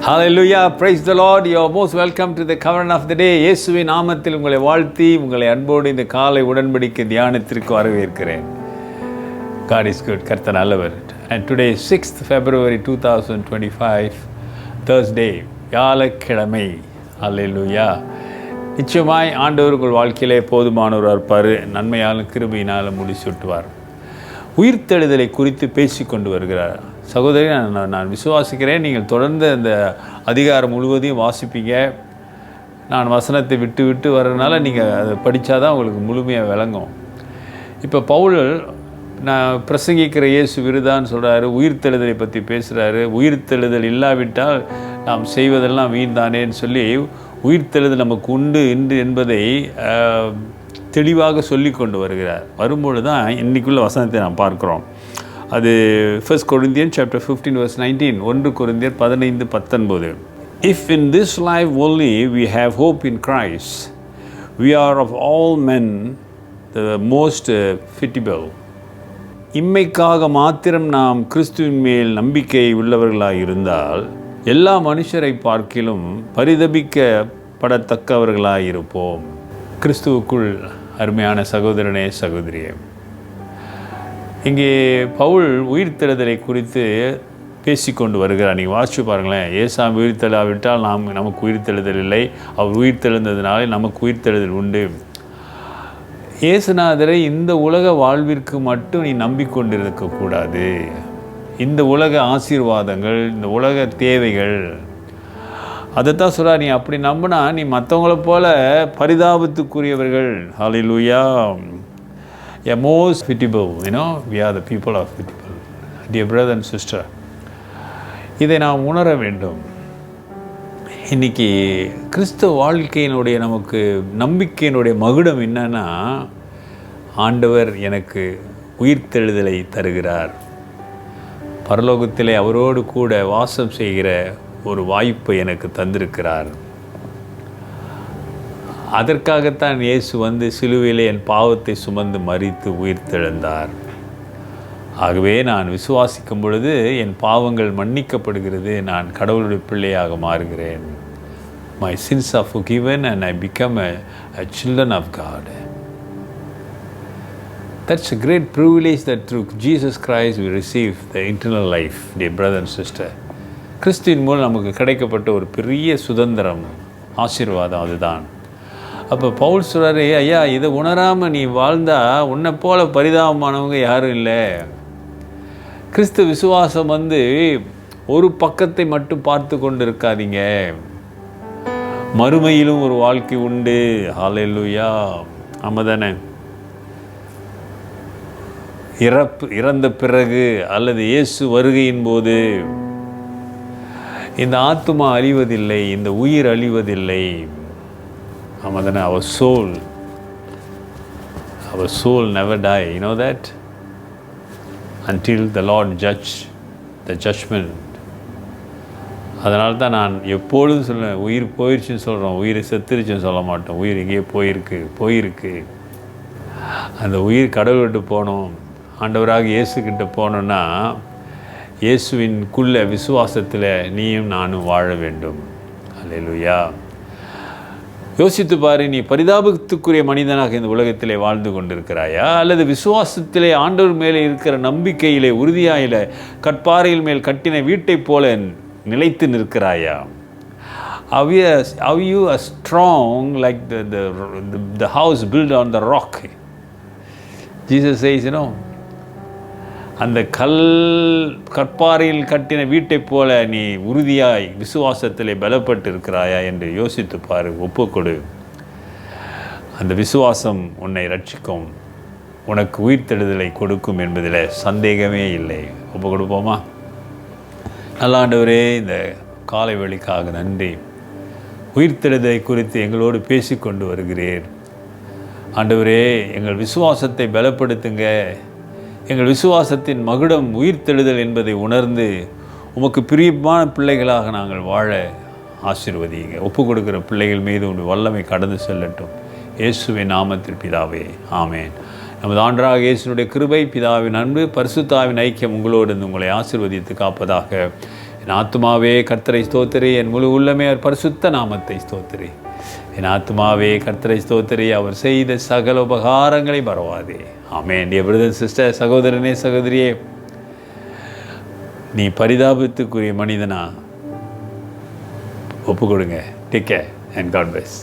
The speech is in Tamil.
Hallelujah, praise the Lord. You are most welcome to the covenant of the day. இயேசுவின் நாமத்தில் உங்களை வாழ்த்தி உங்களை அன்போடு இந்த காலை உடன்படிக்கை தியானத்திற்கு வரவேற்கிறேன். God is good. கர்த்தர் நல்லவர். And today is 6th February 2025, Thursday, வியாழக்கிழமை. Hallelujah. நிச்சயமாய் ஆண்டவர் உங்கள் வாழ்க்கையிலே போதுமானவர் இருப்பார். நன்மையாலும் கிருபையினாலும் முடிசூட்டுவார். உயிர்த்தெழுதலை குறித்து பேசிக்கொண்டு வருகிறார். சகோதரி, நான் விசுவாசிக்கிறேன் நீங்கள் தொடர்ந்து அந்த அதிகாரம் முழுவதையும் வாசிப்பீங்க. நான் வசனத்தை விட்டு விட்டு வர்றதுனால நீங்கள் அதை படித்தா தான் உங்களுக்கு முழுமையாக விளங்கும். இப்போ பவுல் நான் பிரசங்கிக்கிற இயேசு விருதான்னு சொல்கிறாரு, உயிர்த்தெழுதலை பற்றி பேசுகிறாரு. உயிர்த்தெழுதல் இல்லாவிட்டால் நாம் செய்வதெல்லாம் வீண்தானேன்னு சொல்லி உயிர்த்தெழுதல் நமக்கு உண்டு என்று என்பதை தெளிவாக சொல்லி கொண்டு வருகிறார். வரும்பொழுது தான் இன்றைக்குள்ள வசனத்தை நாம் பார்க்குறோம். அது 1 Corinthians chapter 15 verse 19, 1 Corinthians 15-19. If in this life only we have hope in Christ, we are of all men the most pitiable. இம்மைக்காக மாத்திரம் நாம் கிறிஸ்துவின் மேல் நம்பிக்கை உள்ளவர்களாக இருந்தால் எல்லா மனுஷரை பார்க்கிலும் பரிதபிக்கப்படத்தக்கவர்களாக இருப்போம். கிறிஸ்துவுக்குள் அருமையான சகோதரனே, சகோதரியே, இங்கே பவுல் உயிர்த்தெழுதலை குறித்து பேசிக்கொண்டு வருகிறார். நீங்கள் வாசிச்சு பாருங்களேன். ஏசாமி உயிர்த்தெழாவிட்டால் நமக்கு உயிர்த்தெழுதல் இல்லை, அவர் உயிர்த்தெழுந்ததுனாலே நமக்கு உயிர்த்தெழுதல் உண்டு. இயேசுநாதரை இந்த உலக வாழ்விற்கு மட்டும் நீ நம்பிக்கொண்டிருக்கக்கூடாது. இந்த உலக ஆசீர்வாதங்கள், இந்த உலக தேவைகள், அதைத்தான் சொல்கிறார். நீ அப்படி நம்பினா நீ மற்றவங்கள போல பரிதாபத்துக்குரியவர்கள். ஹல்லேலூயா. Most pitiable, we are the people of pitiable. Dear brother and sister, இதை நாம் உணர வேண்டும். இன்றைக்கி கிறிஸ்தவ வாழ்க்கையினுடைய நமக்கு நம்பிக்கையினுடைய மகுடம் என்னன்னா, ஆண்டவர் எனக்கு உயிர்த்தெழுதலை தருகிறார். பரலோகத்திலே அவரோடு கூட வாசம் செய்கிற ஒரு வாய்ப்பை எனக்கு தந்திருக்கிறார். அதற்காகத்தான் இயேசு வந்து சிலுவையிலே என் பாவத்தை சுமந்து மரித்து உயிர்த்தெழுந்தார். ஆகவே நான் விசுவாசிக்கும் பொழுது என் பாவங்கள் மன்னிக்கப்படுகிறது, நான் கடவுளுடைய பிள்ளையாக மாறுகிறேன். My sins are forgiven and I become a children of God. That's a great privilege that through Jesus Christ we receive the eternal life, dear brother and sister. கிறிஸ்துவின் மூலம் நமக்கு கிடைக்கப்பட்ட ஒரு பெரிய சுதந்திரம், ஆசீர்வாதம் அதுதான். அப்போ பவுல் சொல்கிறாரு, ஐயா, இதை உணராமல் நீ வாழ்ந்தா உன்னை போல பரிதாபமானவங்க யாரும் இல்லை. கிறிஸ்து விசுவாசம் வந்து ஒரு பக்கத்தை மட்டும் பார்த்து கொண்டு இருக்காதீங்க. மறுமையிலும் ஒரு வாழ்க்கை உண்டு. ஹல்லேலூயா. ஆமாம் தானே? இறந்த பிறகு அல்லது இயேசு வருகையின் போது இந்த ஆத்துமா அழிவதில்லை, இந்த உயிர் அழிவதில்லை. ஆமாம் தானே? our soul never die. You know that? Until the Lord judge the judgment. அதனால தான் நான் எப்பொழுதும் சொல்லுவேன், உயிர் போயிடுச்சுன்னு சொல்கிறோம், உயிர் செத்துருச்சுன்னு சொல்ல மாட்டோம். உயிர் எங்கேயே போயிருக்கு. அந்த உயிர் கடவுள்கிட்ட போகணும். ஆண்டவராக இயேசுக்கிட்ட போகணுன்னா இயேசுவின்குள்ள விசுவாசத்தில் நீயும் நானும் வாழ வேண்டும். அல்லேலூயா. யோசித்து பாரு, நீ பரிதாபத்துக்குரிய மனிதனாக இந்த உலகத்திலே வாழ்ந்து கொண்டிருக்கிறாயா, அல்லது விசுவாசத்திலே ஆண்டவர் மேலே இருக்கிற நம்பிக்கையிலே உறுதியாயில கற்பாறையில் மேல் கட்டின வீட்டை போல நிலைத்து நிற்கிறாயா? Are you as strong like the house built on the rock? Jesus says, அந்த கற்பாறையில் கட்டின வீட்டை போல நீ உறுதியாய் விசுவாசத்திலே பலப்பட்டு இருக்கிறாயா என்று யோசித்து பாரு. ஒப்புக்கொடு. அந்த விசுவாசம் உன்னை ரட்சிக்கும், உனக்கு உயிர்த்தெழுதலை கொடுக்கும் என்பதில் சந்தேகமே இல்லை. ஒப்பு கொடுப்போமா? நல்ல ஆண்டவரே, இந்த காலை வேளைக்காக நன்றி. உயிர்த்தெழுதலை குறித்து எங்களோடு பேசிக்கொண்டு வருகிறீர். ஆண்டவரே, எங்கள் விசுவாசத்தை பலப்படுத்துங்க. எங்கள் விசுவாசத்தின் மகுடம் உயிர்த்தெழுதல் என்பதை உணர்ந்து உமக்கு பிரியமான பிள்ளைகளாக நாங்கள் வாழ ஆசீர்வதிங்க. ஒப்பு கொடுக்கிற பிள்ளைகள் மீது உங்கள் வல்லமை கடந்து செல்லட்டும். இயேசுவின் நாமத்தில் பிதாவே, ஆமேன். நமது ஆண்டவராக இயேசுவினுடைய கிருபை, பிதாவின் அன்பு, பரிசுத்த ஆவியின் ஐக்கியம் உங்களோடு உங்களை ஆசீர்வதித்து காப்பதாக. என் ஆத்துமாவே கர்த்தரை ஸ்தோத்திரி, என் முழு உள்ளமே அவர் பரிசுத்த நாமத்தை ஸ்தோத்திரி. என் ஆத்துமாவே கர்த்தரை ஸ்தோத்திரி, அவர் செய்த சகல உபகாரங்களை மறவாதே. ஆமென். டியர் பிரதர் சிஸ்டர், சகோதரனே சகோதரியே, நீ பரிதாபத்துக்குரிய மனிதனா ஒப்பு கொடுங்க. Take care and God plus.